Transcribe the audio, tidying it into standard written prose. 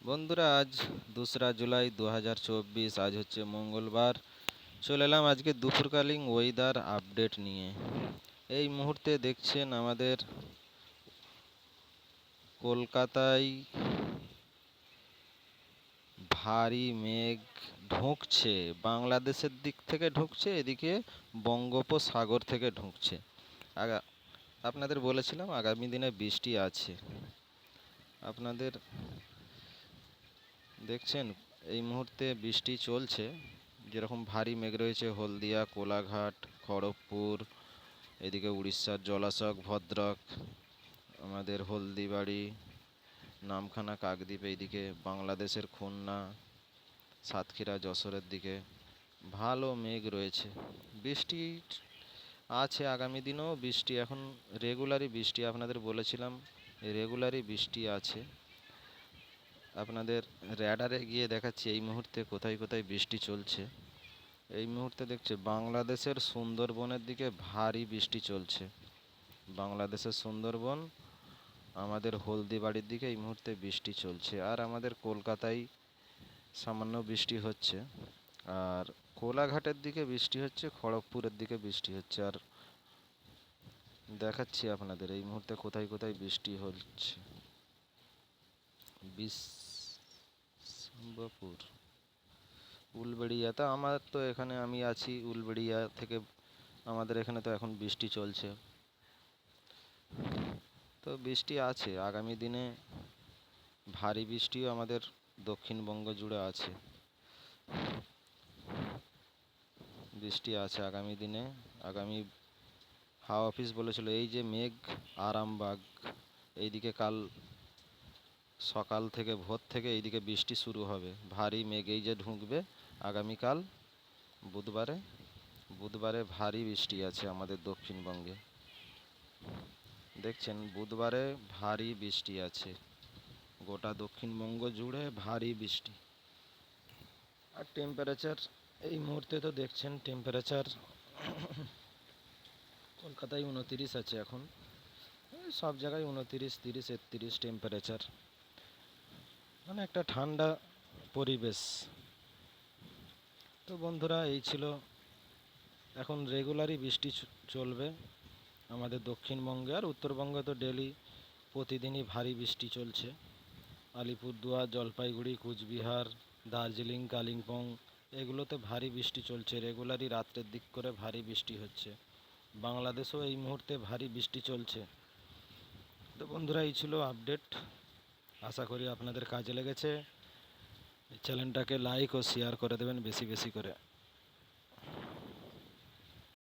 বন্ধুরা, আজ 2রা জুলাই 2024। আজ হচ্ছে মঙ্গলবার। চলে এলাম আজকে দুপুরকালীন ওয়েদার আপডেট নিয়ে। এই মুহূর্তে দেখছেন আমাদের কলকাতায় ভারী মেঘ ঢুকছে, বাংলাদেশের দিক থেকে ঢুকছে, এদিকে বঙ্গোপসাগর থেকে ঢুকছে। আপনাদের বলেছিলাম আগামী দিনে বৃষ্টি আছে। আপনাদের দেখছেন এই মুহূর্তে বৃষ্টি চলছে, যেরকম ভারী মেঘ রয়েছে হলদিয়া, কোলাঘাট, খড়গপুর, এদিকে উড়িষ্যার জলাশয়, ভদ্রক, আমাদের হলদিবাড়ি, নামখানা, কাকদ্বীপ, এইদিকে বাংলাদেশের খুলনা, সাতক্ষীরা, যশোরের দিকে ভালো মেঘ রয়েছে। বৃষ্টি আছে, আগামী দিনেও বৃষ্টি, এখন রেগুলারই বৃষ্টি। আপনাদের বলেছিলাম রেগুলারই বৃষ্টি আছে। আপনাদের র্যাডারে গিয়ে দেখাচ্ছি এই মুহূর্তে কোথায় কোথায় বৃষ্টি চলছে। এই মুহূর্তে দেখছে বাংলাদেশের সুন্দরবনের দিকে ভারী বৃষ্টি চলছে। বাংলাদেশের সুন্দরবন, আমাদের হলদিবাড়ির দিকে এই মুহূর্তে বৃষ্টি চলছে। আর আমাদের কলকাতায় সামান্য বৃষ্টি হচ্ছে, আর কোলাঘাটের দিকে বৃষ্টি হচ্ছে, খড়গপুরের দিকে বৃষ্টি হচ্ছে। আর দেখাচ্ছি আপনাদের এই মুহূর্তে কোথায় কোথায় বৃষ্টি হচ্ছে। বিশম্বরপুর, উলবেড়িয়া, তা আমার তো এখানে আমি আছি উলবেড়িয়া থেকে, আমাদের এখানে তো এখন বৃষ্টি চলছে। তো বৃষ্টি আছে, আগামী দিনে ভারী বৃষ্টিও আমাদের দক্ষিণবঙ্গ জুড়ে আছে। বৃষ্টি আছে আগামী দিনে। আগামী হাওয়া অফিস বলেছিল এই যে মেঘ আরামবাগ এইদিকে কাল সকাল থেকে ভোর থেকে এইদিকে বৃষ্টি শুরু হবে, ভারী মেঘ এই যে ঢুকবে আগামীকাল বুধবারে ভারী বৃষ্টি আছে আমাদের দক্ষিণবঙ্গে। দেখছেন বুধবারে ভারী বৃষ্টি আছে, গোটা দক্ষিণবঙ্গ জুড়ে ভারী বৃষ্টি। আর টেম্পারেচার এই মুহূর্তে তো দেখছেন টেম্পারেচার কলকাতায় 29 আছে এখন, সব জায়গায় 29, 30, 31 টেম্পারেচার, মানে একটা ঠান্ডা পরিবেশ। তো বন্ধুরা, এই ছিল, এখন রেগুলারই বৃষ্টি চলবে আমাদের দক্ষিণবঙ্গে। আর উত্তরবঙ্গে তো ডেলি প্রতিদিনই ভারী বৃষ্টি চলছে। আলিপুরদুয়ার, জলপাইগুড়ি, কুচবিহার, দার্জিলিং, কালিম্পং, এগুলোতে ভারী বৃষ্টি চলছে রেগুলারই। রাত্রের দিক করে ভারী বৃষ্টি হচ্ছে। বাংলাদেশেও এই মুহূর্তে ভারী বৃষ্টি চলছে। তো বন্ধুরা, এই ছিল আপডেট। আশা করি আপনাদের কাজে লেগেছে। চ্যানেলটাকে লাইক ও শেয়ার করে দেবেন বেশি বেশি করে।